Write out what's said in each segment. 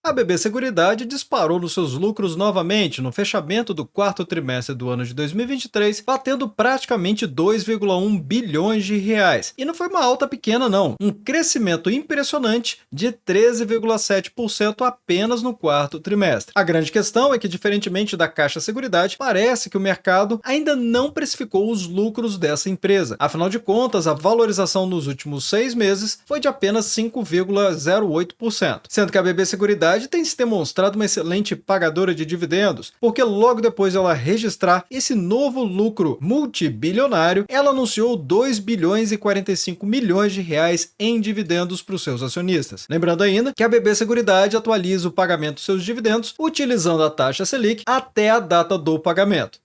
A BB Seguridade disparou nos seus lucros novamente no fechamento do quarto trimestre do ano de 2023, batendo praticamente 2,1 bilhões de reais. E não foi uma alta pequena não, um crescimento impressionante de 13,7% apenas no quarto trimestre. A grande questão é que, diferentemente da Caixa Seguridade, parece que o mercado ainda não precificou os lucros dessa empresa. Afinal de contas, a valorização nos últimos 6 meses foi de apenas 5,08%, sendo que a BB Seguridade tem se demonstrado uma excelente pagadora de dividendos, porque logo depois de ela registrar esse novo lucro multibilionário, ela anunciou 2 bilhões e 45 milhões de reais em dividendos para os seus acionistas. Lembrando ainda que a BB Seguridade atualiza o pagamento dos seus dividendos utilizando a taxa Selic até a data do pagamento.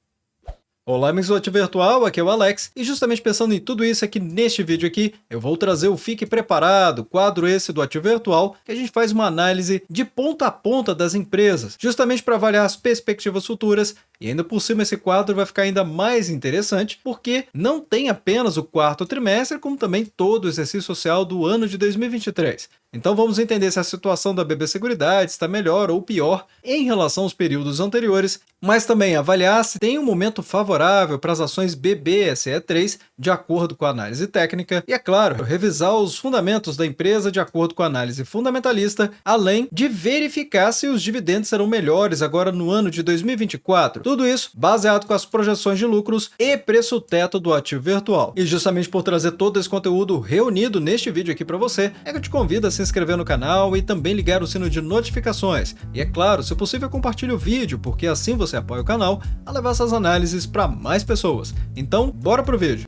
Olá, amigos do Ativo Virtual, aqui é o Alex, e justamente pensando em tudo isso aqui neste vídeo aqui, eu vou trazer o Fique Preparado, quadro esse do Ativo Virtual, que a gente faz uma análise de ponta a ponta das empresas, justamente para avaliar as perspectivas futuras, e ainda por cima esse quadro vai ficar ainda mais interessante, porque não tem apenas o quarto trimestre, como também todo o exercício social do ano de 2023. Então vamos entender se a situação da BB Seguridade está melhor ou pior em relação aos períodos anteriores, mas também avaliar se tem um momento favorável para as ações BBSE3 de acordo com a análise técnica e, é claro, revisar os fundamentos da empresa de acordo com a análise fundamentalista, além de verificar se os dividendos serão melhores agora no ano de 2024. Tudo isso baseado com as projeções de lucros e preço teto do ativo virtual. E justamente por trazer todo esse conteúdo reunido neste vídeo aqui para você, é que eu te convido a se inscrever no canal e também ligar o sino de notificações. E é claro, se possível, compartilhe o vídeo, porque assim você apoia o canal a levar essas análises para mais pessoas. Então, bora pro vídeo!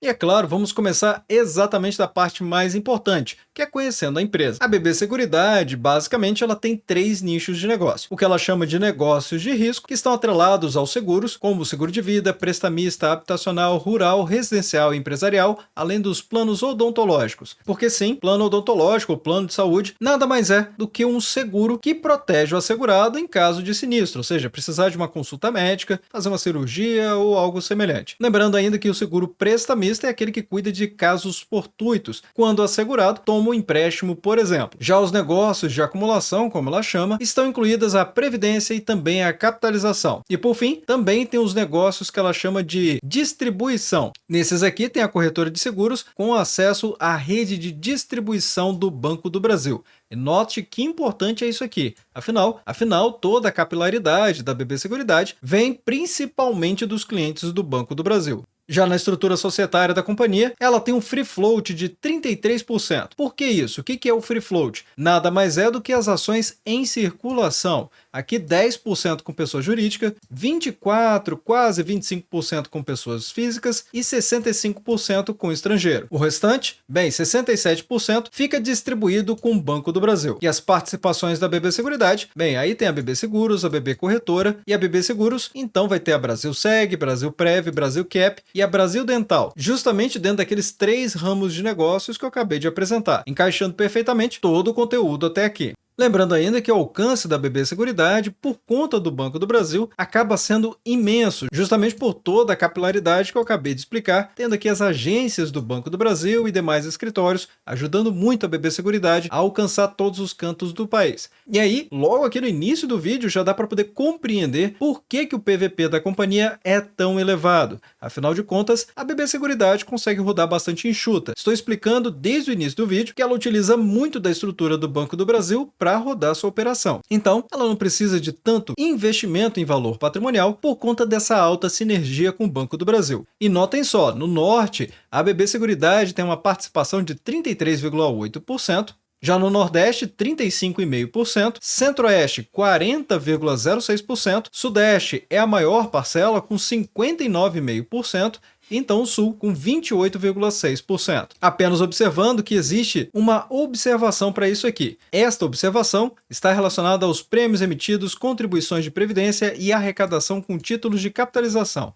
E é claro, vamos começar exatamente da parte mais importante, que é conhecendo a empresa. A BB Seguridade, basicamente, ela tem 3 nichos de negócio. O que ela chama de negócios de risco, que estão atrelados aos seguros, como o seguro de vida, prestamista, habitacional, rural, residencial e empresarial, além dos planos odontológicos. Porque sim, plano odontológico ou plano de saúde nada mais é do que um seguro que protege o assegurado em caso de sinistro, ou seja, precisar de uma consulta médica, fazer uma cirurgia ou algo semelhante. Lembrando ainda que o seguro prestamista é aquele que cuida de casos fortuitos, quando o assegurado toma um empréstimo, por exemplo. Já os negócios de acumulação, como ela chama, estão incluídas a previdência e também a capitalização. E por fim, também tem os negócios que ela chama de distribuição. Nesses aqui tem a corretora de seguros com acesso à rede de distribuição do Banco do Brasil. E note que importante é isso aqui. Afinal, toda a capilaridade da BB Seguridade vem principalmente dos clientes do Banco do Brasil. Já na estrutura societária da companhia, ela tem um free float de 33%. Por que isso? O que é o free float? Nada mais é do que as ações em circulação. Aqui 10% com pessoa jurídica, 24%, quase 25% com pessoas físicas e 65% com estrangeiro. O restante, bem, 67%, fica distribuído com o Banco do Brasil. E as participações da BB Seguridade, bem, aí tem a BB Seguros, a BB Corretora e a BB Seguros, então vai ter a Brasil Seg, Brasil Prev, Brasil Cap e a Brasil Dental, justamente dentro daqueles 3 ramos de negócios que eu acabei de apresentar, encaixando perfeitamente todo o conteúdo até aqui. Lembrando ainda que o alcance da BB Seguridade, por conta do Banco do Brasil, acaba sendo imenso, justamente por toda a capilaridade que eu acabei de explicar, tendo aqui as agências do Banco do Brasil e demais escritórios, ajudando muito a BB Seguridade a alcançar todos os cantos do país. E aí, logo aqui no início do vídeo, já dá para poder compreender por que o PVP da companhia é tão elevado. Afinal de contas, a BB Seguridade consegue rodar bastante enxuta. Estou explicando desde o início do vídeo que ela utiliza muito da estrutura do Banco do Brasil para rodar sua operação. Então, ela não precisa de tanto investimento em valor patrimonial por conta dessa alta sinergia com o Banco do Brasil. E notem só, no norte, a BB Seguridade tem uma participação de 33,8%, já no Nordeste, 35,5%, Centro-Oeste, 40,06%, Sudeste é a maior parcela com 59,5%, então o Sul com 28,6%. Apenas observando que existe uma observação para isso aqui. Esta observação está relacionada aos prêmios emitidos, contribuições de previdência e arrecadação com títulos de capitalização.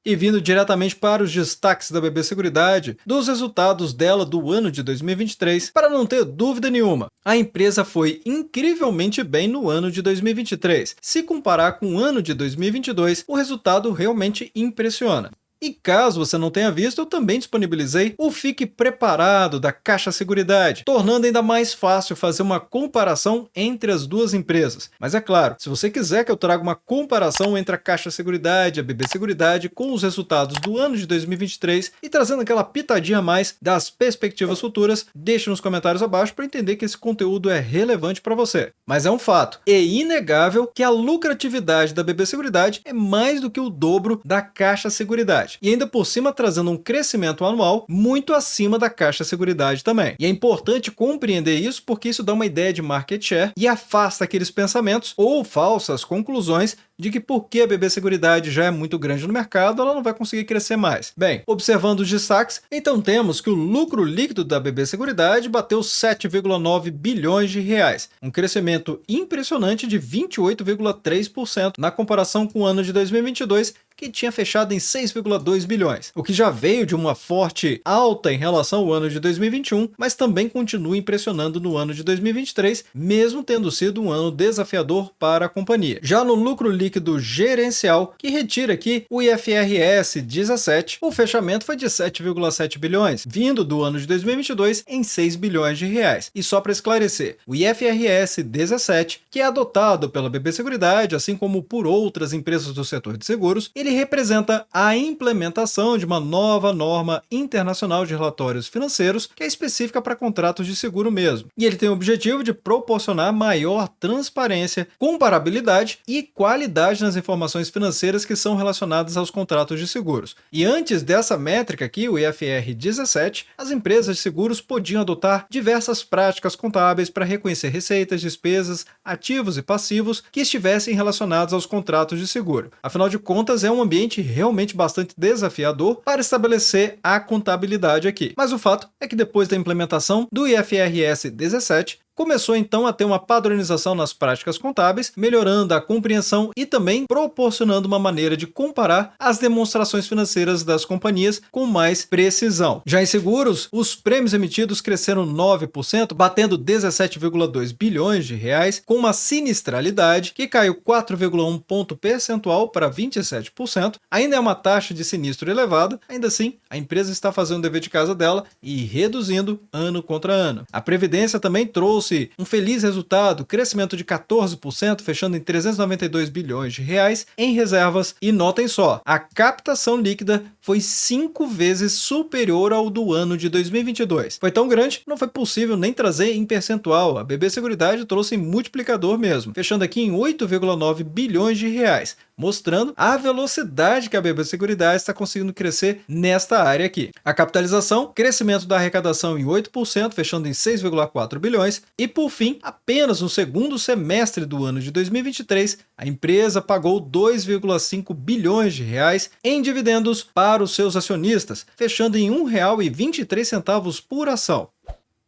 E vindo diretamente para os destaques da BB Seguridade, dos resultados dela do ano de 2023, para não ter dúvida nenhuma, a empresa foi incrivelmente bem no ano de 2023. Se comparar com o ano de 2022, o resultado realmente impressiona. E caso você não tenha visto, eu também disponibilizei o Fique Preparado da Caixa Seguridade, tornando ainda mais fácil fazer uma comparação entre as duas empresas. Mas é claro, se você quiser que eu traga uma comparação entre a Caixa Seguridade e a BB Seguridade com os resultados do ano de 2023 e trazendo aquela pitadinha a mais das perspectivas futuras, deixe nos comentários abaixo para entender que esse conteúdo é relevante para você. Mas é um fato, é inegável que a lucratividade da BB Seguridade é mais do que o dobro da Caixa Seguridade. E ainda por cima trazendo um crescimento anual muito acima da Caixa Seguridade também. E é importante compreender isso porque isso dá uma ideia de market share e afasta aqueles pensamentos ou falsas conclusões de que porque a BB Seguridade já é muito grande no mercado, ela não vai conseguir crescer mais. Bem, observando os destaques, então temos que o lucro líquido da BB Seguridade bateu 7,9 bilhões de reais, um crescimento impressionante de 28,3% na comparação com o ano de 2022, que tinha fechado em 6,2 bilhões, o que já veio de uma forte alta em relação ao ano de 2021, mas também continua impressionando no ano de 2023, mesmo tendo sido um ano desafiador para a companhia. Já no lucro líquido gerencial, que retira aqui o IFRS 17, o fechamento foi de 7,7 bilhões, vindo do ano de 2022 em 6 bilhões de reais. E só para esclarecer, o IFRS 17, que é adotado pela BB Seguridade, assim como por outras empresas do setor de seguros, ele representa a implementação de uma nova norma internacional de relatórios financeiros que é específica para contratos de seguro mesmo. E ele tem o objetivo de proporcionar maior transparência, comparabilidade e qualidade nas informações financeiras que são relacionadas aos contratos de seguros. E antes dessa métrica aqui, o IFR 17, as empresas de seguros podiam adotar diversas práticas contábeis para reconhecer receitas, despesas, ativos e passivos que estivessem relacionados aos contratos de seguro. Afinal de contas, é um ambiente realmente bastante desafiador para estabelecer a contabilidade aqui. Mas o fato é que depois da implementação do IFRS 17, começou então a ter uma padronização nas práticas contábeis, melhorando a compreensão e também proporcionando uma maneira de comparar as demonstrações financeiras das companhias com mais precisão. Já em seguros, os prêmios emitidos cresceram 9%, batendo 17,2 bilhões de reais, com uma sinistralidade que caiu 4,1 ponto percentual para 27%. Ainda é uma taxa de sinistro elevada, ainda assim, a empresa está fazendo o dever de casa dela e reduzindo ano contra ano. A Previdência também trouxe um feliz resultado, crescimento de 14%, fechando em 392 bilhões de reais em reservas. E notem só, a captação líquida foi 5 vezes superior ao do ano de 2022. Foi tão grande, não foi possível nem trazer em percentual. A BB Seguridade trouxe em multiplicador mesmo, fechando aqui em 8,9 bilhões de reais, mostrando a velocidade que a BB Seguridade está conseguindo crescer nesta área aqui. A capitalização, crescimento da arrecadação em 8%, fechando em 6,4 bilhões. E por fim, apenas no segundo semestre do ano de 2023, a empresa pagou 2,5 bilhões de reais em dividendos para os seus acionistas, fechando em R$ 1,23 por ação.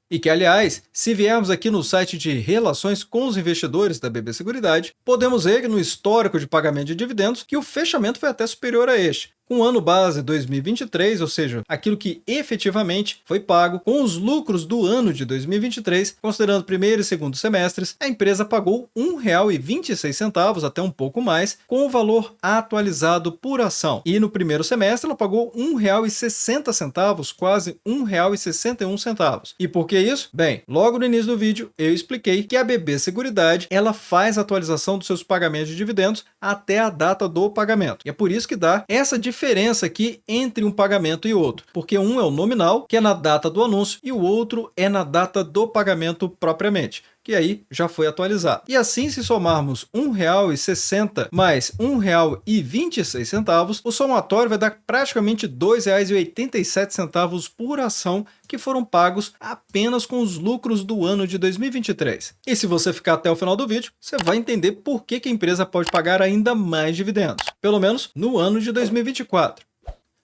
E que, aliás, se viermos aqui no site de relações com os investidores da BB Seguridade, podemos ver no histórico de pagamento de dividendos que o fechamento foi até superior a este, com o ano base 2023, ou seja, aquilo que efetivamente foi pago com os lucros do ano de 2023, considerando primeiro e segundo semestres, a empresa pagou R$ 1,26, até um pouco mais, com o valor atualizado por ação. E no primeiro semestre ela pagou R$ 1,60, quase R$ 1,61. E por que isso? Bem, logo no início do vídeo eu expliquei que a BB Seguridade ela faz a atualização dos seus pagamentos de dividendos até a data do pagamento. E é por isso que dá essa diferença aqui entre um pagamento e outro, porque um é o nominal, que é na data do anúncio, e o outro é na data do pagamento propriamente, que aí já foi atualizado. E assim, se somarmos R$ 1,60 mais R$ 1,26, o somatório vai dar praticamente R$ 2,87 por ação que foram pagos apenas com os lucros do ano de 2023. E se você ficar até o final do vídeo, você vai entender por que a empresa pode pagar ainda mais dividendos, pelo menos no ano de 2024.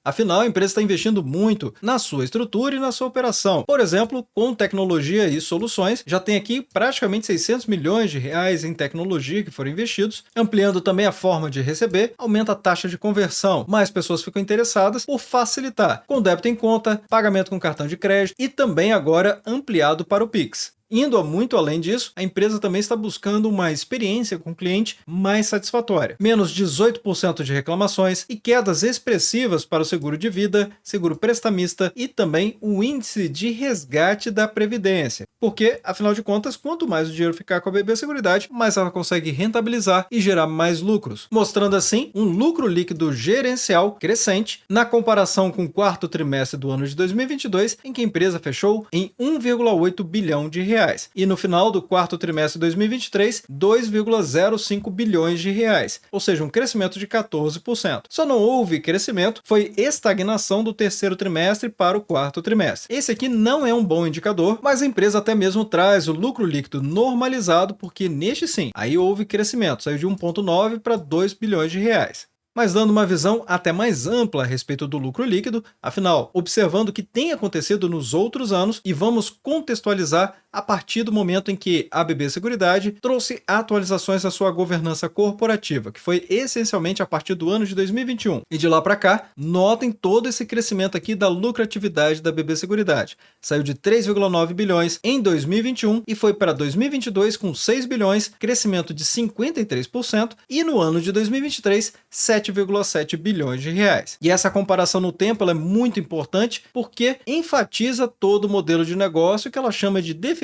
Afinal, a empresa está investindo muito na sua estrutura e na sua operação. Por exemplo, com tecnologia e soluções, já tem aqui praticamente 600 milhões de reais em tecnologia que foram investidos, ampliando também a forma de receber, aumenta a taxa de conversão, mais pessoas ficam interessadas por facilitar, com débito em conta, pagamento com cartão de crédito e também agora ampliado para o Pix. Indo muito além disso, a empresa também está buscando uma experiência com o cliente mais satisfatória. Menos 18% de reclamações e quedas expressivas para o seguro de vida, seguro prestamista e também o índice de resgate da Previdência. Porque, afinal de contas, quanto mais o dinheiro ficar com a BB Seguridade, mais ela consegue rentabilizar e gerar mais lucros, mostrando assim um lucro líquido gerencial crescente na comparação com o quarto trimestre do ano de 2022, em que a empresa fechou em 1,8 bilhão de reais, e no final do quarto trimestre de 2023, 2,05 bilhões de reais, ou seja, um crescimento de 14%. Só não houve crescimento, foi estagnação do terceiro trimestre para o quarto trimestre. Esse aqui não é um bom indicador, mas a empresa até mesmo traz o lucro líquido normalizado, porque neste sim, aí houve crescimento, saiu de 1,9 para 2 bilhões de reais. Mas dando uma visão até mais ampla a respeito do lucro líquido, afinal, observando o que tem acontecido nos outros anos e vamos contextualizar a partir do momento em que a BB Seguridade trouxe atualizações à sua governança corporativa, que foi essencialmente a partir do ano de 2021. E de lá para cá, notem todo esse crescimento aqui da lucratividade da BB Seguridade. Saiu de 3,9 bilhões em 2021 e foi para 2022 com 6 bilhões, crescimento de 53%, e no ano de 2023, 7,7 bilhões de reais. E essa comparação no tempo ela é muito importante porque enfatiza todo o modelo de negócio que ela chama de defensivo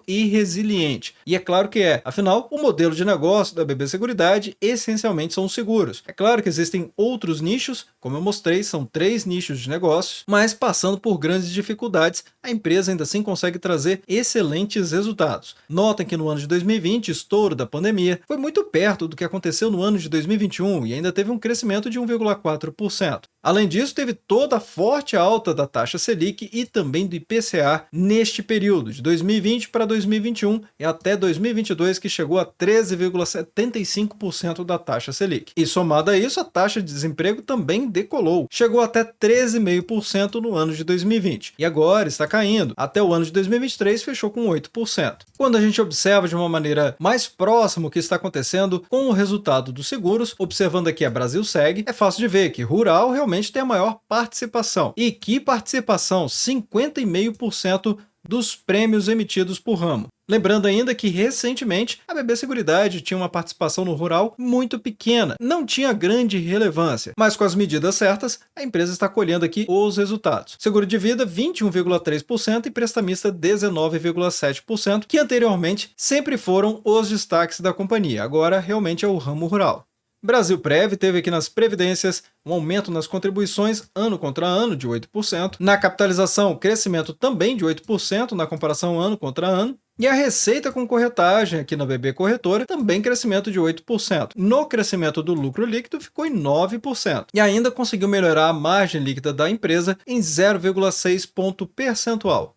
e resiliente. E é claro que é. Afinal, o modelo de negócio da BB Seguridade essencialmente são os seguros. É claro que existem outros nichos, como eu mostrei, são 3 nichos de negócios, mas passando por grandes dificuldades, a empresa ainda assim consegue trazer excelentes resultados. Notem que no ano de 2020, estouro da pandemia, foi muito perto do que aconteceu no ano de 2021 e ainda teve um crescimento de 1,4%. Além disso, teve toda a forte alta da taxa Selic e também do IPCA neste período, de 2020 para 2021 e até 2022, que chegou a 13,75% da taxa Selic. E somado a isso, a taxa de desemprego também decolou, chegou até 13,5% no ano de 2020 e agora está caindo. Até o ano de 2023 fechou com 8%. Quando a gente observa de uma maneira mais próxima o que está acontecendo com o resultado dos seguros, observando aqui a Brasilseg, é fácil de ver que rural realmente tem a maior participação. E que participação? 50,5% dos prêmios emitidos por ramo. Lembrando ainda que recentemente a BB Seguridade tinha uma participação no rural muito pequena, não tinha grande relevância, mas com as medidas certas, a empresa está colhendo aqui os resultados. Seguro de vida 21,3% e prestamista 19,7%, que anteriormente sempre foram os destaques da companhia, agora realmente é o ramo rural. Brasilprev teve aqui nas previdências um aumento nas contribuições ano contra ano de 8%, na capitalização crescimento também de 8% na comparação ano contra ano, e a receita com corretagem aqui na BB Corretora também crescimento de 8%. No crescimento do lucro líquido ficou em 9%. E ainda conseguiu melhorar a margem líquida da empresa em 0,6 ponto percentual.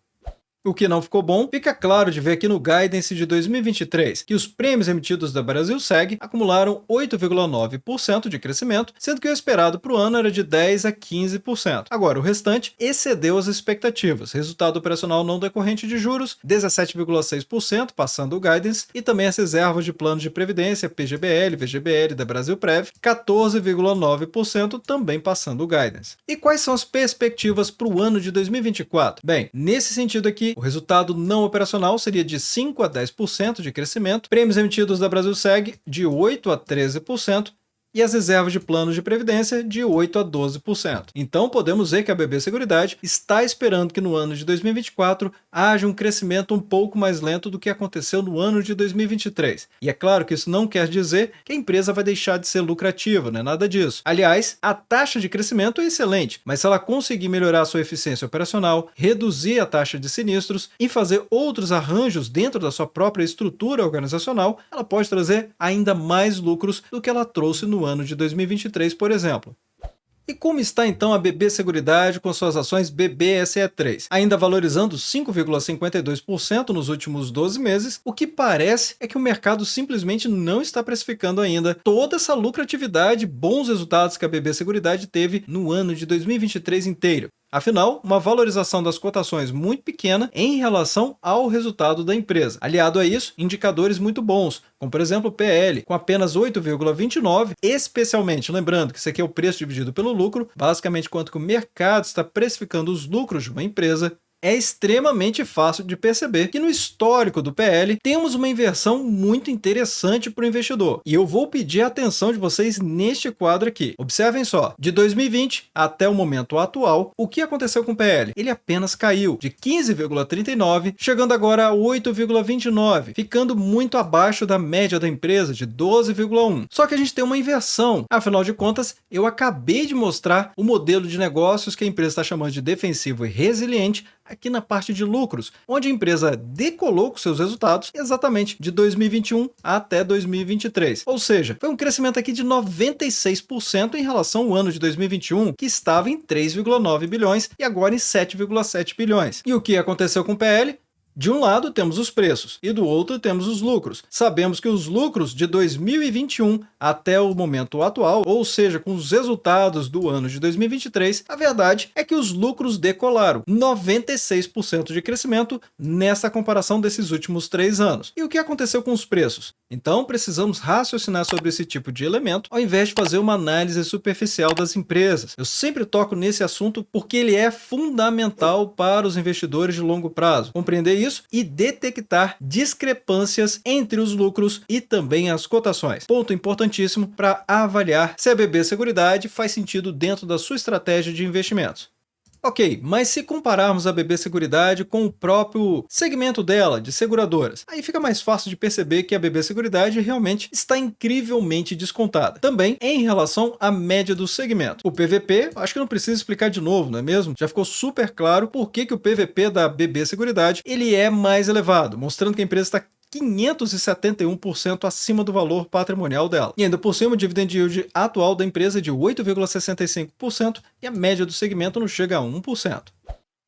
O que não ficou bom, fica claro de ver aqui no Guidance de 2023, que os prêmios emitidos da Brasilseg acumularam 8,9% de crescimento, sendo que o esperado para o ano era de 10% a 15%. Agora, o restante excedeu as expectativas. Resultado operacional não decorrente de juros, 17,6%, passando o Guidance, e também as reservas de planos de previdência, PGBL, VGBL da Brasilprev, 14,9%, também passando o Guidance. E quais são as perspectivas para o ano de 2024? Bem, nesse sentido aqui, o resultado não operacional seria de 5% a 10% de crescimento, prêmios emitidos da Brasilseg de 8% a 13%, e as reservas de planos de previdência de 8% a 12%. Então podemos ver que a BB Seguridade está esperando que no ano de 2024 haja um crescimento um pouco mais lento do que aconteceu no ano de 2023. E é claro que isso não quer dizer que a empresa vai deixar de ser lucrativa, não é nada disso. Aliás, a taxa de crescimento é excelente, mas se ela conseguir melhorar sua eficiência operacional, reduzir a taxa de sinistros e fazer outros arranjos dentro da sua própria estrutura organizacional, ela pode trazer ainda mais lucros do que ela trouxe no ano de 2023, por exemplo. E como está então a BB Seguridade com suas ações BBSE3? Ainda valorizando 5,52% nos últimos 12 meses, o que parece é que o mercado simplesmente não está precificando ainda toda essa lucratividade e bons resultados que a BB Seguridade teve no ano de 2023 inteiro. Afinal, uma valorização das cotações muito pequena em relação ao resultado da empresa. Aliado a isso, indicadores muito bons, como por exemplo o PL, com apenas 8,29, especialmente, lembrando que isso aqui é o preço dividido pelo lucro, basicamente quanto que o mercado está precificando os lucros de uma empresa, é extremamente fácil de perceber que no histórico do PL temos uma inversão muito interessante para o investidor. E eu vou pedir a atenção de vocês neste quadro aqui. Observem só, de 2020 até o momento atual, o que aconteceu com o PL? Ele apenas caiu de 15,39, chegando agora a 8,29, ficando muito abaixo da média da empresa de 12,1. Só que a gente tem uma inversão. Afinal de contas, eu acabei de mostrar o modelo de negócios que a empresa está chamando de defensivo e resiliente aqui na parte de lucros, onde a empresa decolou com seus resultados exatamente de 2021 até 2023. Ou seja, foi um crescimento aqui de 96% em relação ao ano de 2021, que estava em 3,9 bilhões e agora em 7,7 bilhões. E o que aconteceu com o PL? De um lado temos os preços e do outro temos os lucros. Sabemos que os lucros de 2021 até o momento atual, ou seja, com os resultados do ano de 2023, a verdade é que os lucros decolaram, 96% de crescimento nessa comparação desses últimos 3 anos. E o que aconteceu com os preços? Então precisamos raciocinar sobre esse tipo de elemento ao invés de fazer uma análise superficial das empresas. Eu sempre toco nesse assunto porque ele é fundamental para os investidores de longo prazo. Compreender isso e detectar discrepâncias entre os lucros e também as cotações. Ponto importantíssimo para avaliar se a BB Seguridade faz sentido dentro da sua estratégia de investimentos. Ok, mas se compararmos a BB Seguridade com o próprio segmento dela, de seguradoras, aí fica mais fácil de perceber que a BB Seguridade realmente está incrivelmente descontada. Também em relação à média do segmento. O PVP, acho que não precisa explicar de novo, não é mesmo? Já ficou super claro por que o PVP da BB Seguridade ele é mais elevado, mostrando que a empresa está 571% acima do valor patrimonial dela. E ainda por cima, o dividend yield atual da empresa é de 8,65% e a média do segmento não chega a 1%.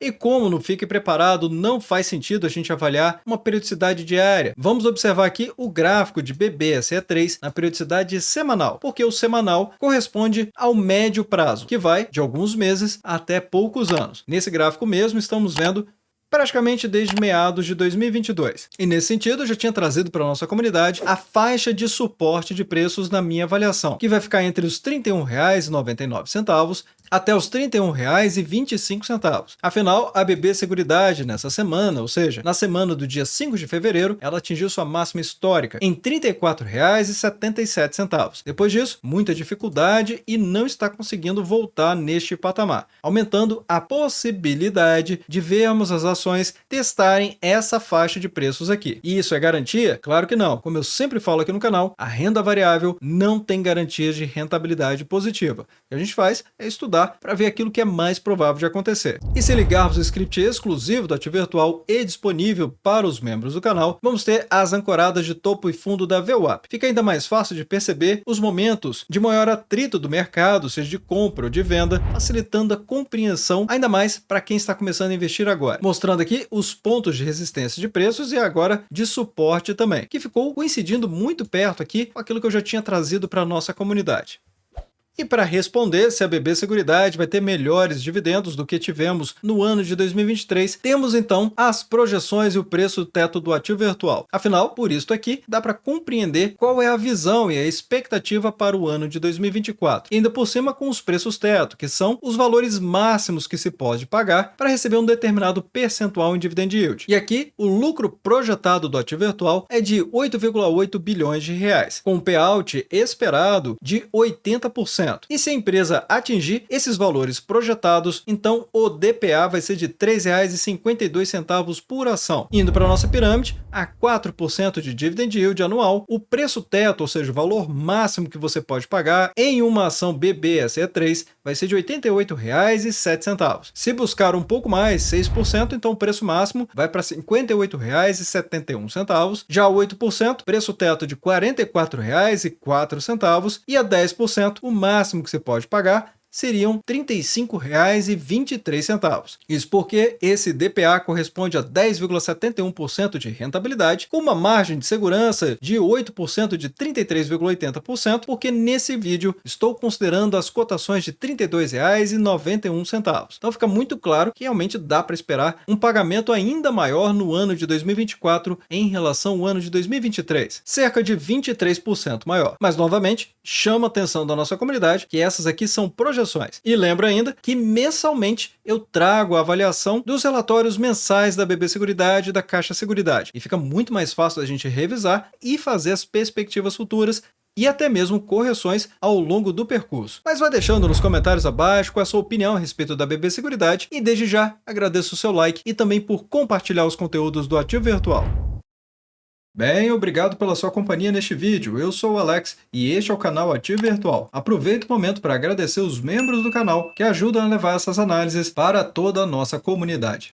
E como no Fique Preparado não faz sentido a gente avaliar uma periodicidade diária, vamos observar aqui o gráfico de BBSE3 na periodicidade semanal, porque o semanal corresponde ao médio prazo, que vai de alguns meses até poucos anos. Nesse gráfico mesmo estamos vendo praticamente desde meados de 2022. E nesse sentido, eu já tinha trazido para a nossa comunidade a faixa de suporte de preços na minha avaliação, que vai ficar entre os R$ 31,99 até os R$ 31,25. Afinal, a BB Seguridade nessa semana, ou seja, na semana do dia 5 de fevereiro, ela atingiu sua máxima histórica em R$ 34,77. Depois disso, muita dificuldade e não está conseguindo voltar neste patamar, aumentando a possibilidade de vermos as ações testarem essa faixa de preços aqui. E isso é garantia? Claro que não. Como eu sempre falo aqui no canal, a renda variável não tem garantias de rentabilidade positiva. O que a gente faz é estudar para ver aquilo que é mais provável de acontecer. E se ligarmos o script exclusivo do Ativo Virtual e disponível para os membros do canal, vamos ter as ancoradas de topo e fundo da VWAP. Fica ainda mais fácil de perceber os momentos de maior atrito do mercado, seja de compra ou de venda, facilitando a compreensão ainda mais para quem está começando a investir agora. Mostrando aqui os pontos de resistência de preços e agora de suporte também, que ficou coincidindo muito perto aqui com aquilo que eu já tinha trazido para a nossa comunidade. E para responder se a BB Seguridade vai ter melhores dividendos do que tivemos no ano de 2023, temos então as projeções e o preço teto do ativo virtual. Afinal, por isso aqui, dá para compreender qual é a visão e a expectativa para o ano de 2024. E ainda por cima com os preços teto, que são os valores máximos que se pode pagar para receber um determinado percentual em dividend yield. E aqui, o lucro projetado do ativo virtual é de 8,8 bilhões de reais, com um payout esperado de 80%. E se a empresa atingir esses valores projetados, então o DPA vai ser de R$ 3,52 por ação. Indo para a nossa pirâmide, a 4% de dividend yield anual, o preço teto, ou seja, o valor máximo que você pode pagar em uma ação BBSE3 vai ser de R$ 88,07. Se buscar um pouco mais, 6%, então o preço máximo vai para R$ 58,71. Já 8%, preço teto de R$ 44,04 e a 10%, o máximo que você pode pagar seriam R$ 35,23. Isso porque esse DPA corresponde a 10,71% de rentabilidade, com uma margem de segurança de 8% de 33,80%, porque nesse vídeo estou considerando as cotações de R$ 32,91. Então fica muito claro que realmente dá para esperar um pagamento ainda maior no ano de 2024 em relação ao ano de 2023, cerca de 23% maior. Mas novamente, chama a atenção da nossa comunidade que essas aqui são projeções projeções. E lembro ainda que mensalmente eu trago a avaliação dos relatórios mensais da BB Seguridade e da Caixa Seguridade. E fica muito mais fácil a gente revisar e fazer as perspectivas futuras e até mesmo correções ao longo do percurso. Mas vai deixando nos comentários abaixo qual é a sua opinião a respeito da BB Seguridade e desde já agradeço o seu like e também por compartilhar os conteúdos do Ativo Virtual. Bem, obrigado pela sua companhia neste vídeo. Eu sou o Alex e este é o canal Ativo Virtual. Aproveito o momento para agradecer os membros do canal que ajudam a levar essas análises para toda a nossa comunidade.